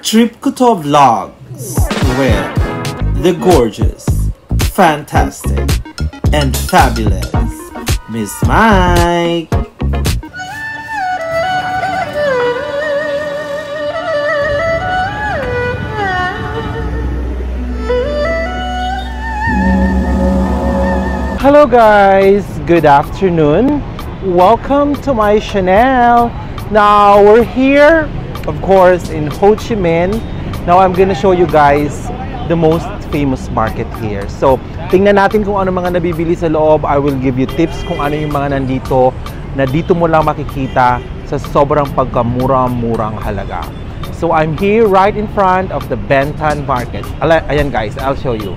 Trip Couture Vlogs with the gorgeous, fantastic, and fabulous Miss Mike. Hello guys, good afternoon. Welcome to my channel. Now we're here, of course, in Ho Chi Minh. Now I'm gonna show you guys the most famous market here. So tingnan natin kung ano mga nabibili sa loob. I will give you tips kung ano yung mga nandito na dito mo lang makikita sa sobrang pagkamura-murang halaga. So I'm here right in front of the Ben Thanh Market. Ayan guys, I'll show you.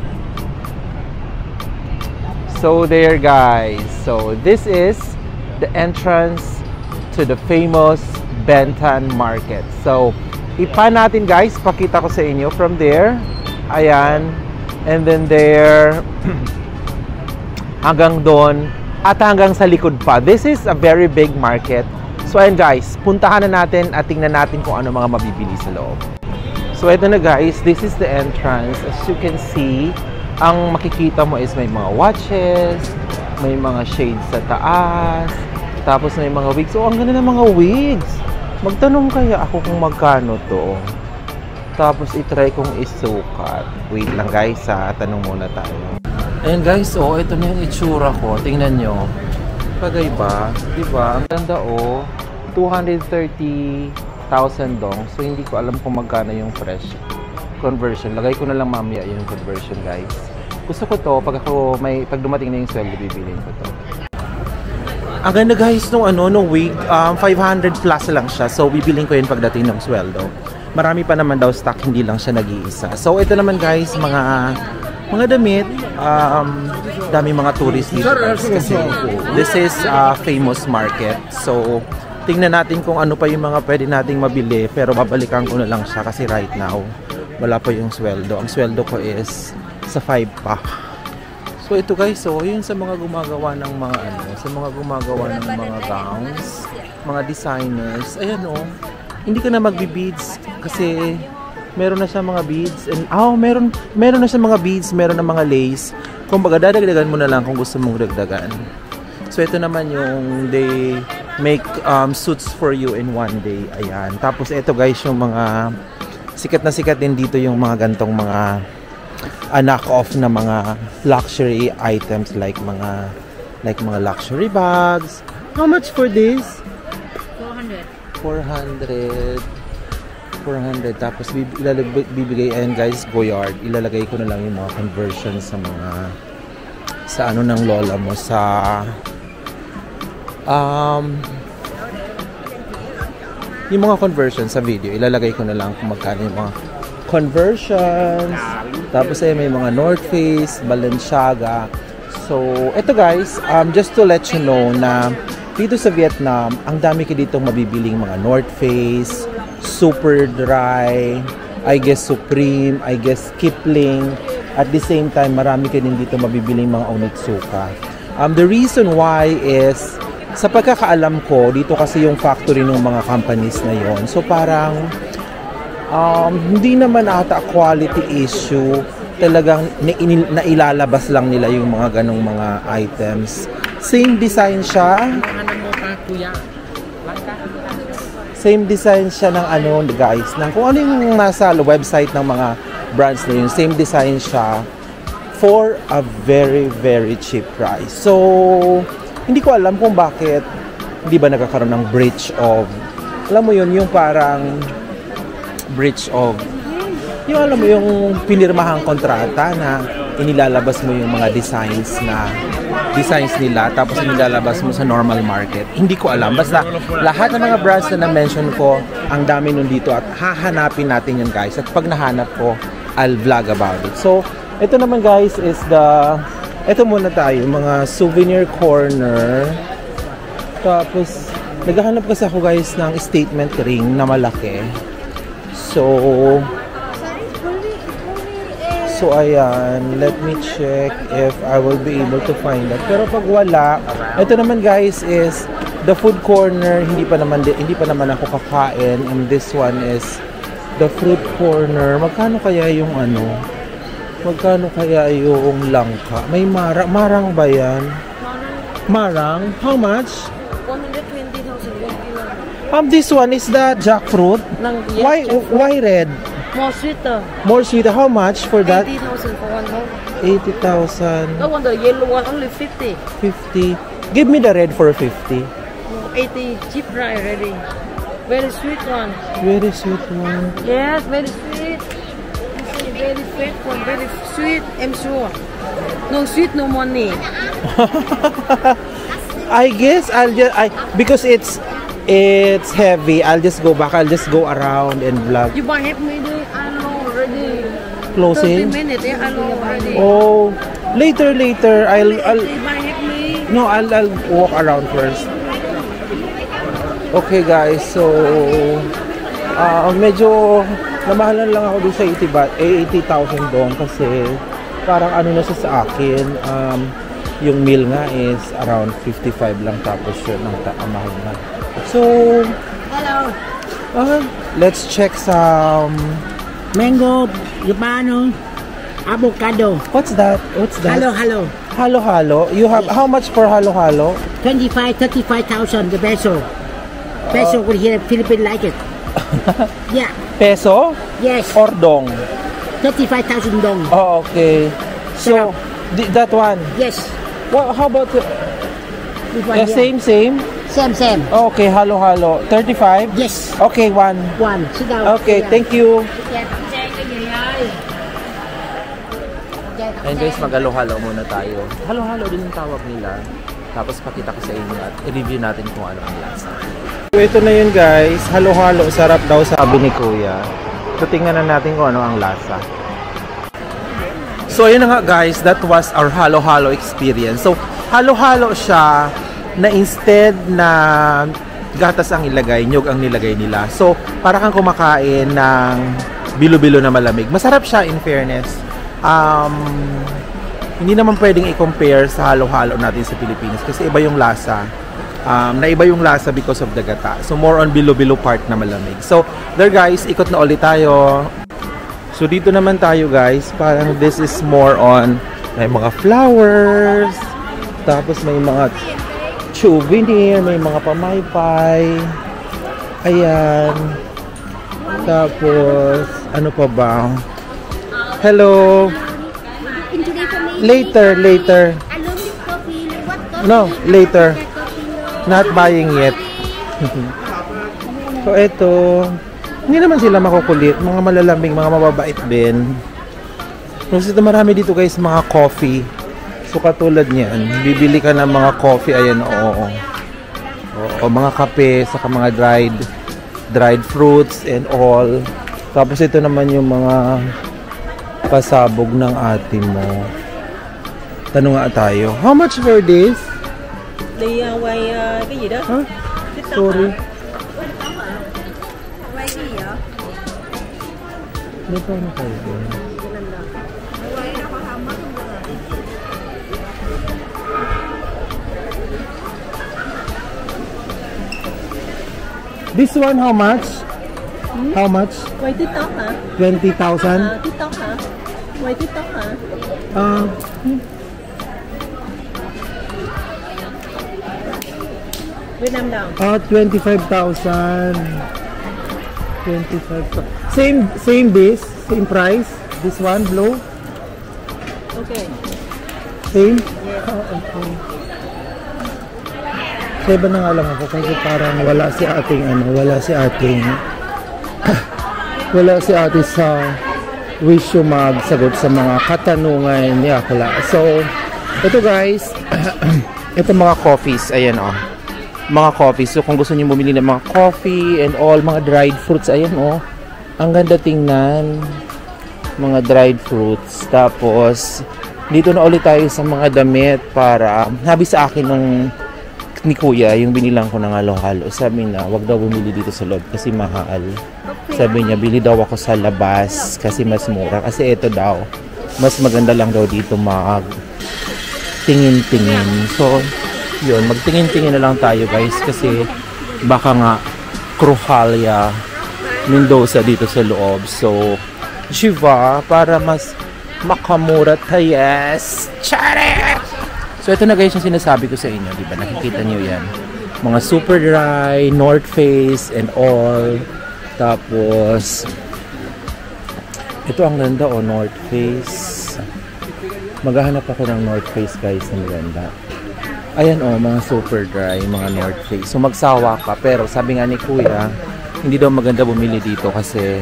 So there guys, so this is the entrance to the famous Ben Thanh Market. So ipan natin guys, pakita ko sa inyo from there. Ayan, and then there hanggang doon at hanggang sa likod pa. This is a very big market. So ayan guys, puntahan na natin at tingnan natin kung ano mga mabibili sa loob. So ito na guys, this is the entrance. As you can see, ang makikita mo is may mga watches, may mga shades sa taas, tapos may mga wigs. So, ang ganda ng mga wigs. Magtanong kaya ako kung magkano to. Tapos, itry kong isukat. Wait lang guys, tanong muna tayo. Ayan guys, oh, ito na yung itsura ko. Tingnan nyo. Bagay ba? Diba? Ang ganda, oh. 230,000 dong. So, hindi ko alam kung magkano yung presyo. Conversion. Lagay ko na lang mamaya yung conversion guys. Gusto ko to pag dumating na yung sweldo, bibiliin ko to. Ang ganda guys nung wig, 500 plus lang siya. So bibiliin ko yun pagdating ng sweldo. Marami pa naman daw stock, hindi lang siya nag-iisa. So ito naman guys, mga damit, dami mga tourists dito guys, kasi this is a famous market. So tingnan natin kung ano pa yung mga pwede nating mabili, pero babalikan ko na lang siya kasi right now wala pa yung sweldo. Ang sweldo ko is sa 5 pa. So ito guys, so yun sa mga gumagawa ng mga mga gowns, mga designers. Ayan oh. Hindi ka na magbi-beads kasi meron na siya mga beads and meron na siya mga beads, meron na mga lace. Kumbaga dadagdagan mo na lang kung gusto mong dagdagan. So ito naman yung they make suits for you in one day. Ayan. Tapos ito guys yung mga sikat na sikat din dito yung mga gantong mga knock-off na mga luxury items like mga luxury bags. How much for this? 400. Tapos bibigay, and guys, Goyard. Ilalagay ko na lang yung mga conversion sa ano ng lola mo sa yung mga conversions sa video, ilalagay ko na lang kung magkano yung mga conversions. Tapos ay may mga North Face, Balenciaga. So, eto guys, just to let you know na dito sa Vietnam, ang dami ka ditong mabibiling mga North Face, Superdry, I guess Supreme, I guess Kipling. At the same time, marami ka din dito mabibiling mga Onitsuka. The reason why is sa pagkakaalam ko, dito kasi yung factory ng mga companies na yon. So parang hindi naman ata quality issue. Talagang nailalabas lang nila yung mga ganong mga items. Same design siya. Same design siya ng guys. Kung ano yung nasa website ng mga brands na yun. Same design siya for a very, very cheap price. So hindi ko alam kung bakit hindi ba nagkakaroon ng breach of, alam mo yun, yung parang breach of, yung alam mo yung pinirmahang kontrata na inilalabas mo yung mga designs nila tapos inilalabas mo sa normal market. Hindi ko alam. Basta lahat ng mga brands na na-mention ko, ang dami nun dito at hahanapin natin yun guys. At pag nahanap ko, I'll vlog about it. So, ito naman guys is ito muna tayo, mga souvenir corner. Tapos, naghahanap kasi ako guys ng statement ring na malaki. So ayan, let me check if I will be able to find that. Pero pag wala, ito naman guys is the food corner. Hindi pa naman ako kakain, and this one is The fruit corner. Magkano kaya yung ano? Magkano kaya yung langka? May marang ba yan? Marang? How much? 120,000 1 kilo. This one is the jackfruit. Why red? More sweeter. More sweet. How much for that? 80,000 for one dog. 80,000. That one, the yellow one, only 50. 50. Give me the red for 50. 80 cheap price already. Very sweet one. Very sweet one. Yes, very sweet. You see, very sweet one, very sweet. I'm sure. No sweet, no money. I guess because it's heavy. I'll just go back. I'll just go around and vlog. You buy help me there? I know already. Closing. 30 minutes. Yeah, I know already. Oh, later. I'll You buy help me. no. I'll walk around first. Okay guys, so medyo namahalan lang ako dun sa 80,000 doon kasi parang ano na siya sa akin, yung meal nga is around 55 lang tapos yun ang mahal na. So, Hello. let's check some Mango, Yubano, avocado. What's that? Halo. Halo. You have how much for halo? 35,000 the peso. Peso would here Philippines like it. Yeah. Peso Yes. or dong? 35,000 dong. Oh, okay. So, that one. Yes. How about This one yeah, here. same? Same. Okay, halo. 35? Yes. Okay, one. Sit down. Okay, thank you. And guys, mag-halo-halo muna tayo. Halo-halo din yung tawag nila. Tapos pakita ko sa inyo at i-review natin kung ano ang lasa. So ito na yun guys. Halo-halo. Sarap daw sabi ni Kuya. So tingnan na natin kung ano ang lasa. So ayun na nga guys. That was our halo-halo experience. So halo-halo siya na instead na gatas ang ilagay, nyog ang nilagay nila. So para kang kumakain ng bilo-bilo na malamig. Masarap siya in fairness. Hindi naman pwedeng i-compare sa halo-halo natin sa Pilipinas kasi iba yung lasa. Naiba yung lasa because of the gata. So more on bilo-bilo part na malamig. So there guys, ikot na ulit tayo. So dito naman tayo guys, parang this is more on may mga flowers, tapos may mga souvenir, may mga pamaypay. Ayan. Tapos ano pa ba? Hello. Later. No, later. Not buying yet. So eto, hindi naman sila makukulit, mga malalamig, mga mababait din. Kasi marami dito guys mga coffee. So katulad niyan, bibili ka ng mga coffee, ayan, oo, mga kape, saka mga dried fruits and all. Tapos ito naman yung mga pasabog ng ate mo. Tanong nga tayo. How much for this? Đi quay cái gì đó? Huh? Sorry. Quay cái gì vậy? May paano kayo doon? This one, how much? How much? Quay TikTok hả? 20,000? TikTok hả? Quay TikTok hả? Việt Nam đồng. 25,000. 25,000. Same price. This one, blue. Okay. Same? Okay. So iba na nga lang ako kasi parang wala si ate sa wish yung magsagot sa mga katanungan ni Akla. So, ito guys, ito mga coffees, ayan oh. Mga coffees. So kung gusto niyo bumili ng mga coffee and all, mga dried fruits, ayan oh. Ang ganda tingnan. Mga dried fruits. Tapos, dito na ulit tayo sa mga damit para habi sa akin nung ni Kuya, yung binilang ko ng halo-halo. Sabi na, wag daw bumili dito sa loob kasi mahal. Sabi niya, bili daw ako sa labas kasi mas mura. Kasi ito daw, mas maganda lang daw dito tingin-tingin. So, yun, magtingin-tingin na lang tayo guys kasi baka nga kruhalya Mendoza dito sa loob. So, Shiva, para mas makamura tayo. Yes! Chare! So, ito na guys yung sinasabi ko sa inyo. Diba? Nakikita nyo yan. Mga super dry, North Face, and all. Tapos, ito ang ganda o, North Face. Maghahanap ako ng North Face guys. Ang ganda. Ayan o, mga super dry, mga North Face. So, magsawa ka. Pero, sabi nga ni Kuya, hindi daw maganda bumili dito kasi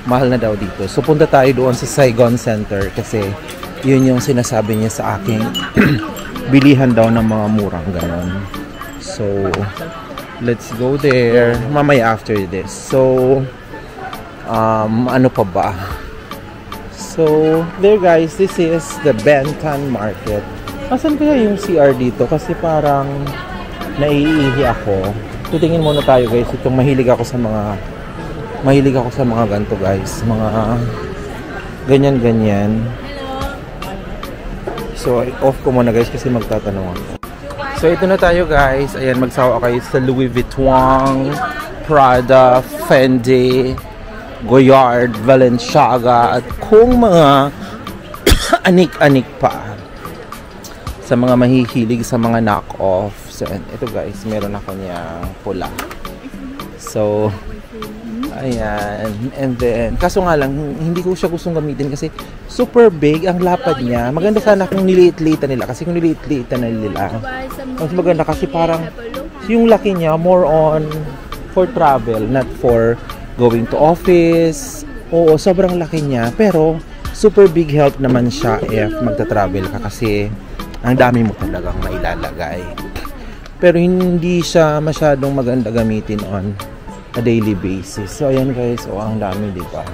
mahal na daw dito. So punta tayo doon sa Saigon Center kasi yun yung sinasabi niya sa aking bilihan daw ng mga murang ganon. So let's go there mamaya after this. So ano pa ba? So there guys, this is the Benton Market. Asan kaya yung CR dito? Kasi parang naiihi ako. Titingin muna tayo guys. Itong mahilig ako sa mga ganito guys. Mga ganyan-ganyan. So off ko muna guys kasi magtatanong ako. So ito na tayo guys. Ayan, magsawa kayo sa Louis Vuitton, Prada, Fendi, Goyard, Balenciaga at kung mga anik-anik pa sa mga mahihilig sa mga knock-off. So, ito guys, meron ako niyang pula. So, ayan. And then, kaso nga lang, hindi ko siya gustong gamitin kasi super big ang lapad niya. Maganda sana kung niliit-liitan nila. Kasi kung niliit-liitan nila, mas maganda kasi parang yung laki niya, more on for travel, not for going to office. Oo, sobrang laki niya. Pero, super big help naman siya if magta-travel ka kasi ang dami mo talagang mailalagay. Pero hindi siya masyadong maganda gamitin on a daily basis. So, ayan guys. O, ang dami, diba?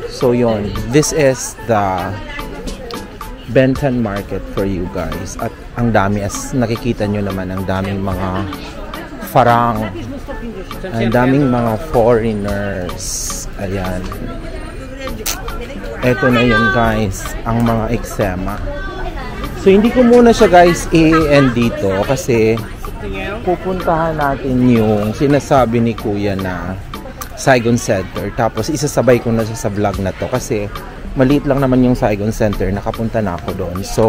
So, yun. This is the Benton Market for you guys. At ang dami, as nakikita nyo naman, ang daming mga farang. Ang daming mga foreigners. Ayan. Ito na yun guys. Ang mga eksema. So, hindi ko muna siya guys i-end dito kasi pupuntahan natin yung sinasabi ni Kuya na Saigon Center. Tapos, isasabay ko na siya sa vlog na to kasi maliit lang naman yung Saigon Center. Nakapunta na ako doon. So,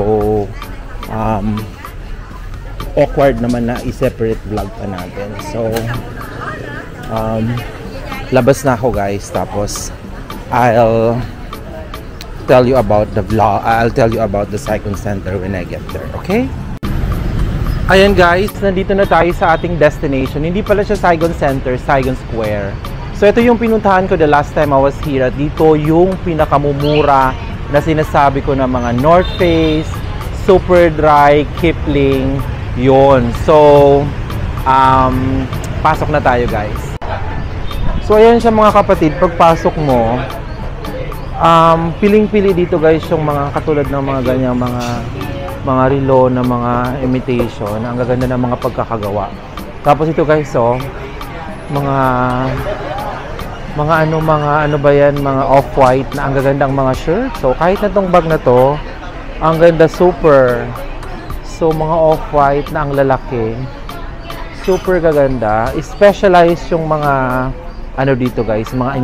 awkward naman na i-separate vlog pa natin. So, labas na ako guys. Tapos, I'll tell you about the vlog. I'll tell you about the Saigon Center when I get there. Okay? Ayan guys, nandito na tayo sa ating destination. Hindi pala siya Saigon Center, Saigon Square. So ito yung pinuntahan ko the last time I was here. At dito yung pinakamumura na sinasabi ko na mga North Face, Superdry, Kipling, yon. So, pasok na tayo guys. So ayan siya mga kapatid, pagpasok mo, piling-pili dito guys yung mga katulad ng mga ganyang mga relo na mga imitation. Ang gaganda ng mga pagkakagawa. Tapos ito guys, oh, mga ano ba yan, mga off-white na ang gagandang mga shirt. So kahit na tong bag na to, ang ganda, super. So mga off-white na ang lalaki, super gaganda. Specialized yung mga ano dito guys, mga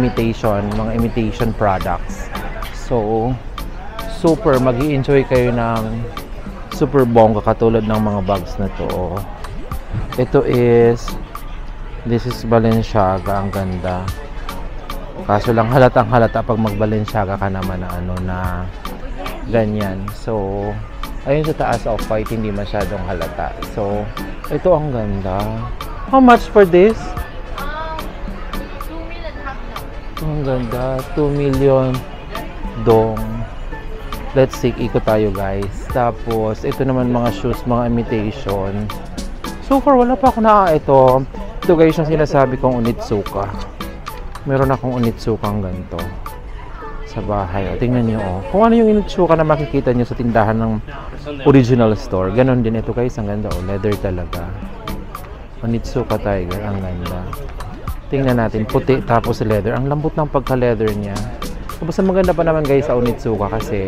imitation products. So super, magi-enjoy kayo ng super bongga katulad ng mga bags na to. Ito this is Balenciaga, ang ganda. Kaso lang halatang halata pag mag Balenciaga ka naman na ano na ganyan. So ayun sa taas off-white, hindi masyadong halata. So ito ang ganda. How much for this? 2 million. Ang ganda, 2 million dong. Let's see, ikot tayo guys. Tapos, ito naman mga shoes, mga imitation. So far, wala pa ako ito guys yung sinasabi kong Onitsuka. Meron akong Onitsuka ang ganito sa bahay. O, tingnan nyo, oh. Kung ano yung Onitsuka na makikita nyo sa tindahan ng original store. Ganon din ito guys, ang ganda. Oh, leather talaga. Onitsuka Tiger, ang ganda. Tingnan natin, puti tapos leather. Ang lambot ng pagka-leather niya. Basta maganda pa naman guys sa Onitsuka kasi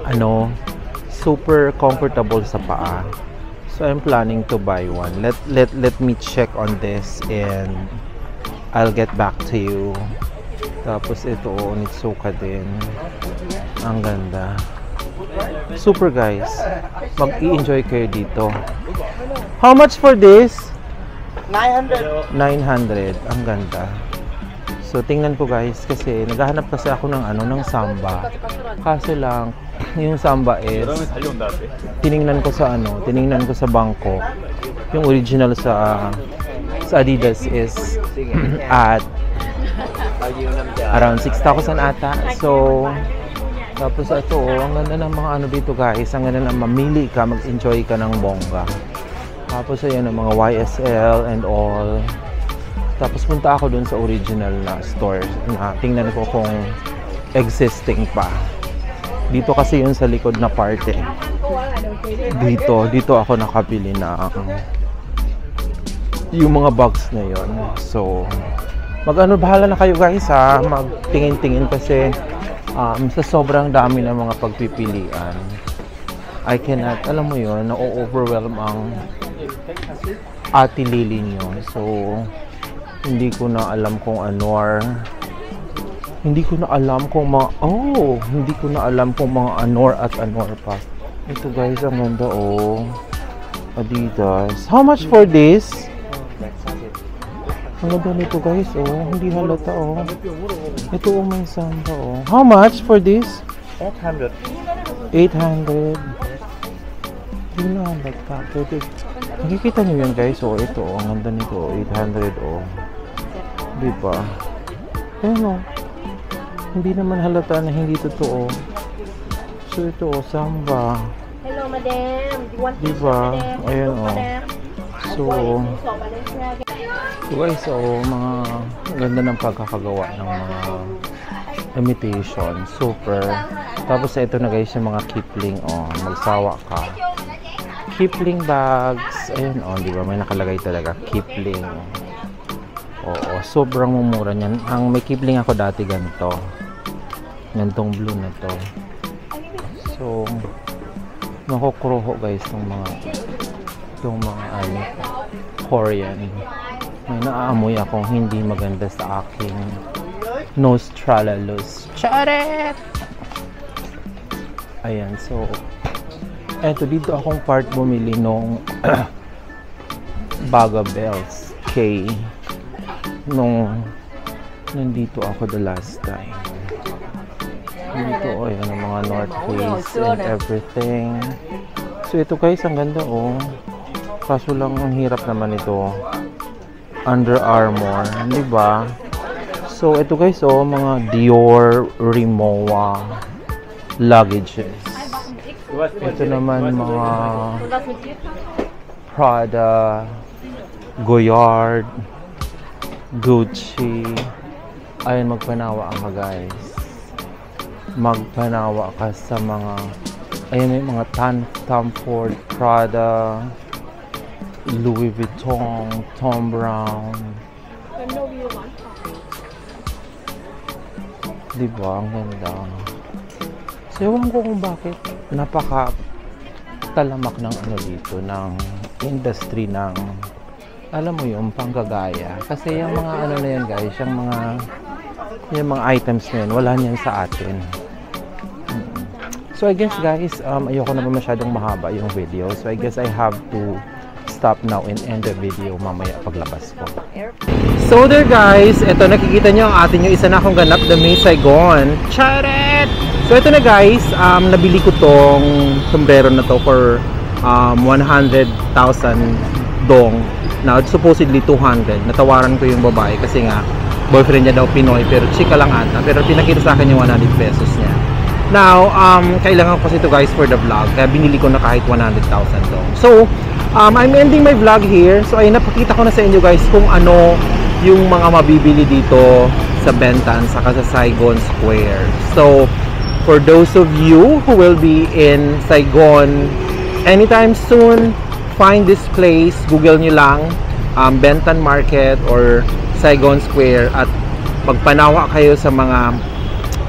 ano, super comfortable sa paa. So I'm planning to buy one. Let me check on this and I'll get back to you. Tapos ito, Onitsuka din. Ang ganda. Super guys. Mag-i-enjoy kayo dito. How much for this? 900. 900. Ang ganda. So tingnan ko guys kasi naghahanap kasi ako ng ng samba. Kaso lang yung samba is tiningnan ko sa Bangkok. Yung original sa Adidas is at around 6,000 ata. So tapos ito, ang ganda ng mga dito guys. Ang ganda na mamili ka, mag-enjoy ka ng bongga. Tapos ayan ang mga YSL and all. Tapos punta ako dun sa original na store na tingnan ko kung existing pa. Dito kasi yun sa likod na parte. Dito ako nakabili na yung mga bags na yun. So bahala na kayo guys ha, magtingin-tingin kasi sa sobrang dami ng mga pagpipilian, I cannot, alam mo yun, na-overwhelm ang ati Lily nyo. So hindi ko na alam kung hindi ko na alam kung mga Anor at Anor pa. Ito guys, ang ganda Adidas. How much for this? Ang ganda nito guys, hindi halata Ito may samba How much for this? 800. 800. Hindi na halata. Nakikita niyo yan guys, ito ang ganda nito, 800 Diba? Ayan hindi naman halata na hindi totoo. So ito samba. Hello, madam. Do you want Diba? Ayan So guys, mga ganda ng pagkakagawa ng mga imitation. Super. Tapos ito na guys yung mga Kipling. Magsawa ka. Kipling bags. Ayun, di ba? May nakalagay talaga. Kipling. Sobrang mumura niyan. Ang may Kipling ako dati ganito. Gantong blue na to. So, nakukruho guys itong mga Korean. May naaamoy akong hindi maganda sa aking Nostralalus. Charet! Ayan, so eto dito akong part bumili nung Baga Bells K nung nandito ako the last time. Dito ayan ang mga North Face and everything. So ito guys, ang ganda kaso lang ang hirap naman ito. Under Armour, di ba? So ito guys, mga Dior Rimowa luggages. Ito naman mga Prada, Goyard, Gucci. Ayun, magpanawa ka guys. Magpanawa ka sa mga ayun, may mga Tom Ford, Prada, Louis Vuitton, Thom Browne. Diba? Ang ganda. So, ewan ko kung bakit napaka-talamak ng dito, ng industry ng, alam mo yung panggagaya. Kasi yung mga na yan guys, yung mga items na yun, wala niyan sa atin. So, I guess guys, ayoko na ba masyadong mahaba yung video. So, I guess I have to stop now and end the video mamaya paglabas ko. So there guys, ito nakikita nyo ang atin yung isa na akong ganap, the May Saigon. Charet! So ito na guys, nabili ko tong sombrero na to for 100,000 dong. Now supposedly 200. Natawaran ko yung babae kasi nga boyfriend niya daw Pinoy pero chika lang ata. Pero pinakita sa akin yung 100 pesos niya. Now, kailangan ko kasi ito guys for the vlog. Kaya binili ko na kahit 100,000 dong. So, I'm ending my vlog here. So ayun, napakita ko na sa inyo guys kung ano yung mga mabibili dito sa Bentan saka sa Saigon Square. So for those of you who will be in Saigon anytime soon, find this place. Google nyo lang Bentan Market or Saigon Square at magpanawa kayo sa mga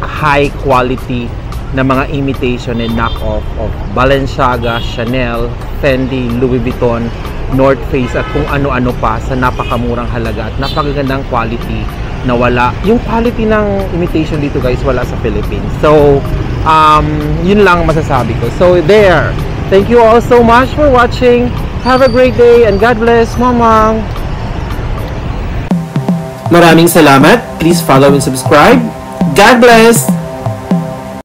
high quality na mga imitation and knockoff of Balenciaga, Chanel, Fendi, Louis Vuitton North Face at kung ano-ano pa sa napakamurang halaga at napakagandang quality na wala. Yung quality ng imitation dito guys, wala sa Philippines. So, yun lang masasabi ko. So, there. Thank you all so much for watching. Have a great day and God bless, Mamang! Maraming salamat. Please follow and subscribe. God bless!